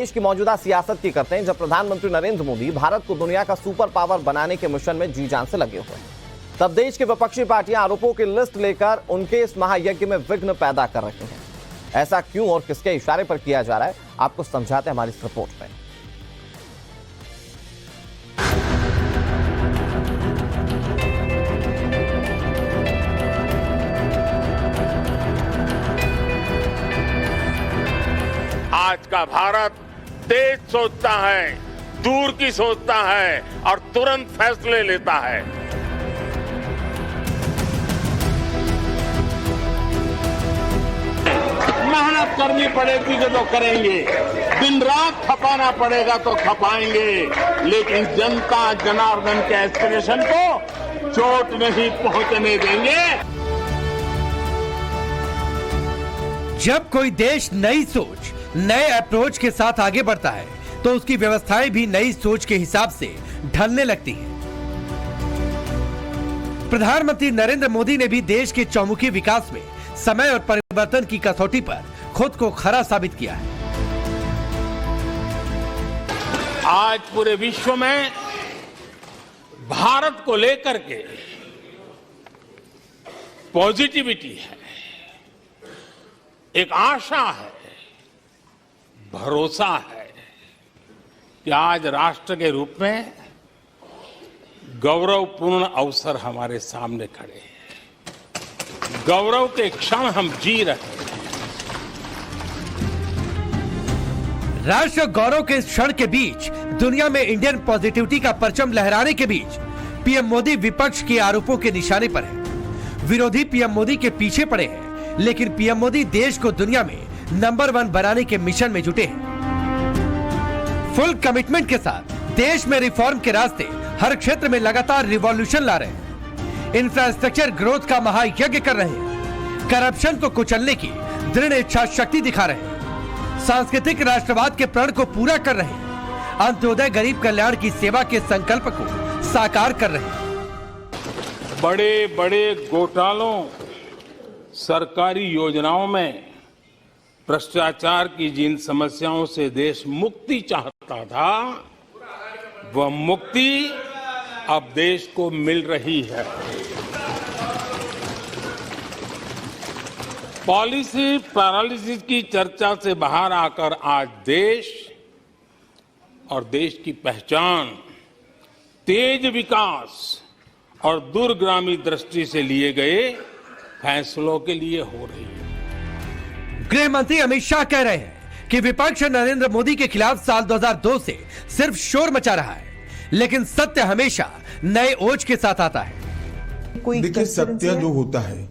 देश की मौजूदा सियासत की करते हैं, जब प्रधानमंत्री नरेंद्र मोदी भारत को दुनिया का सुपर पावर बनाने के मिशन में जी जान से लगे हुए हैं, तब देश की विपक्षी पार्टियां आरोपों की लिस्ट लेकर उनके इस महायज्ञ में विघ्न पैदा कर रही हैं। ऐसा क्यों और किसके इशारे पर किया जा रहा है, आपको समझाते हैं हमारी इस रिपोर्ट में। आज का भारत तेज सोचता है, दूर की सोचता है और तुरंत फैसले लेता है। मेहनत करनी पड़ेगी तो करेंगे, दिन रात खपाना पड़ेगा तो खपाएंगे, लेकिन जनता जनार्दन के एस्पिरेशन को चोट नहीं पहुंचने देंगे। जब कोई देश नई सोच, नए अप्रोच के साथ आगे बढ़ता है तो उसकी व्यवस्थाएं भी नई सोच के हिसाब से ढलने लगती हैं। प्रधानमंत्री नरेंद्र मोदी ने भी देश के चौमुखी विकास में समय और परिवर्तन की कसौटी पर खुद को खरा साबित किया है। आज पूरे विश्व में भारत को लेकर के पॉजिटिविटी है, एक आशा है, भरोसा है कि आज राष्ट्र के रूप में गौरवपूर्ण अवसर हमारे सामने खड़े हैं। गौरव के क्षण हम जी रहे हैं। राष्ट्र गौरव के इस क्षण के बीच दुनिया में इंडियन पॉजिटिविटी का परचम लहराने के बीच पीएम मोदी विपक्ष के आरोपों के निशाने पर है। विरोधी पीएम मोदी के पीछे पड़े हैं, लेकिन पीएम मोदी देश को दुनिया में नंबर 1 बनाने के मिशन में जुटे हैं। फुल कमिटमेंट के साथ देश में रिफॉर्म के रास्ते हर क्षेत्र में लगातार रिवॉल्यूशन ला रहे हैं। इंफ्रास्ट्रक्चर ग्रोथ का महायज्ञ कर रहे हैं। करप्शन को कुचलने की दृढ़ इच्छा शक्ति दिखा रहे हैं। सांस्कृतिक राष्ट्रवाद के प्रण को पूरा कर रहे हैं। अंत्योदय गरीब कल्याण की सेवा के संकल्प को साकार कर रहे हैं। बड़े बड़े घोटालों, सरकारी योजनाओं में भ्रष्टाचार की जिन समस्याओं से देश मुक्ति चाहता था, वह मुक्ति अब देश को मिल रही है। पॉलिसी पैरालिसिस की चर्चा से बाहर आकर आज देश और देश की पहचान तेज विकास और दूरगामी दृष्टि से लिए गए फैसलों के लिए हो रही है। गृह मंत्री अमित शाह कह रहे हैं कि विपक्ष नरेंद्र मोदी के खिलाफ साल 2002 से सिर्फ शोर मचा रहा है, लेकिन सत्य हमेशा नए ओज के साथ आता है। देखिए, सत्य जो होता है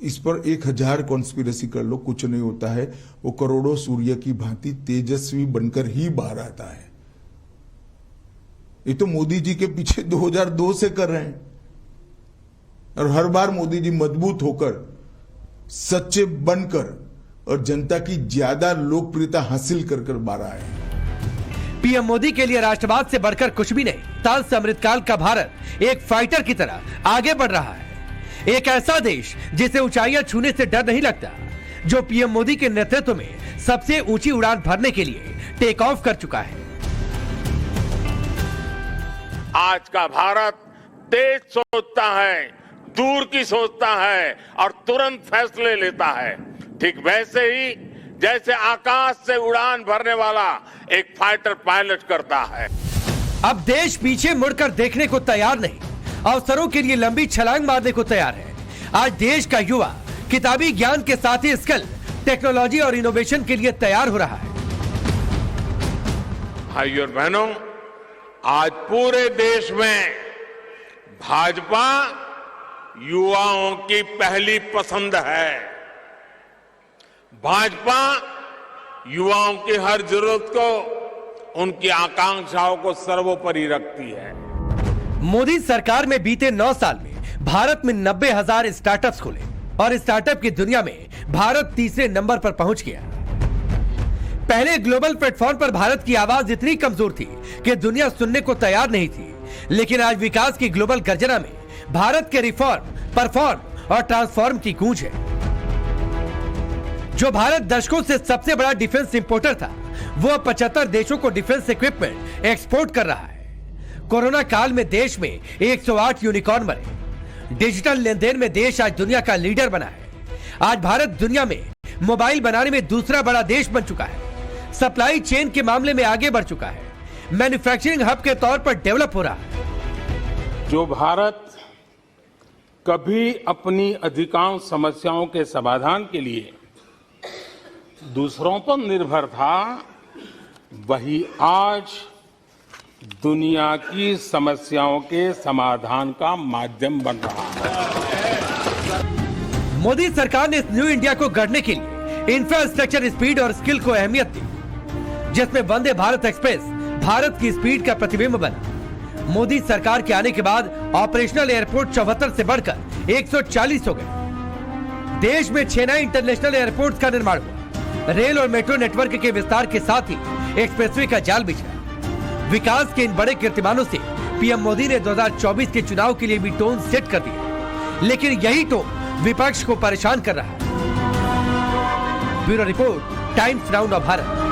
इस पर 1000 कॉन्स्पिरेसी कर लो, कुछ नहीं होता है। वो करोड़ों सूर्य की भांति तेजस्वी बनकर ही बाहर आता है। ये तो मोदी जी के पीछे 2002 से कर रहे हैं और हर बार मोदी जी मजबूत होकर, सच्चे बनकर और जनता की ज्यादा लोकप्रियता हासिल कर बाहर आए। पीएम मोदी के लिए राष्ट्रवाद से बढ़कर कुछ भी नहीं। ताल से अमृतकाल का भारत एक फाइटर की तरह आगे बढ़ रहा है। एक ऐसा देश जिसे ऊंचाइयां छूने से डर नहीं लगता, जो पीएम मोदी के नेतृत्व में सबसे ऊंची उड़ान भरने के लिए टेक ऑफ कर चुका है। आज का भारत तेज सोचता है, दूर की सोचता है और तुरंत फैसले लेता है। ठीक वैसे ही जैसे आकाश से उड़ान भरने वाला एक फाइटर पायलट करता है। अब देश पीछे मुड़कर देखने को तैयार नहीं, अवसरों के लिए लंबी छलांग मारने को तैयार है। आज देश का युवा किताबी ज्ञान के साथ ही स्किल, टेक्नोलॉजी और इनोवेशन के लिए तैयार हो रहा है। भाइयों और बहनों, आज पूरे देश में भाजपा युवाओं की पहली पसंद है। भाजपा युवाओं की हर जरूरत को, उनकी आकांक्षाओं को सर्वोपरि रखती है। मोदी सरकार में बीते 9 साल में भारत में 90,000 स्टार्टअप्स खुले और स्टार्टअप की दुनिया में भारत तीसरे नंबर पर पहुंच गया। पहले ग्लोबल प्लेटफॉर्म पर भारत की आवाज इतनी कमजोर थी कि दुनिया सुनने को तैयार नहीं थी, लेकिन आज विकास की ग्लोबल गर्जना में भारत के रिफॉर्म, परफॉर्म और ट्रांसफॉर्म की गूंज है। जो भारत दशकों से सबसे बड़ा डिफेंस इंपोर्टर था, वो 75 देशों को डिफेंस इक्विपमेंट एक्सपोर्ट कर रहा है। कोरोना काल में देश में 108 यूनिकॉर्न बने। डिजिटल लेनदेन में देश आज दुनिया का लीडर बना है। आज भारत दुनिया में मोबाइल बनाने में दूसरा बड़ा देश बन चुका है। सप्लाई चेन के मामले में आगे बढ़ चुका है। मैन्युफैक्चरिंग हब के तौर पर डेवलप हो रहा है। जो भारत कभी अपनी अधिकांश समस्याओं के समाधान के लिए दूसरों पर निर्भर था, वही आज दुनिया की समस्याओं के समाधान का माध्यम बन रहा है। मोदी सरकार ने इस न्यू इंडिया को गढ़ने के लिए इंफ्रास्ट्रक्चर, स्पीड और स्किल को अहमियत दी, जिसमें वंदे भारत एक्सप्रेस भारत की स्पीड का प्रतिबिंब बना। मोदी सरकार के आने के बाद ऑपरेशनल एयरपोर्ट 74 से बढ़कर 140 हो गए। देश में 6 नए इंटरनेशनल एयरपोर्ट्स का निर्माण हुआ। रेल और मेट्रो नेटवर्क के विस्तार के साथ ही एक्सप्रेसवे का जाल बिछा। विकास के इन बड़े कीर्तिमानों से पीएम मोदी ने 2024 के चुनाव के लिए भी टोन सेट कर दिया, लेकिन यही टोन विपक्ष को परेशान कर रहा है। Bureau report, times now Bharat.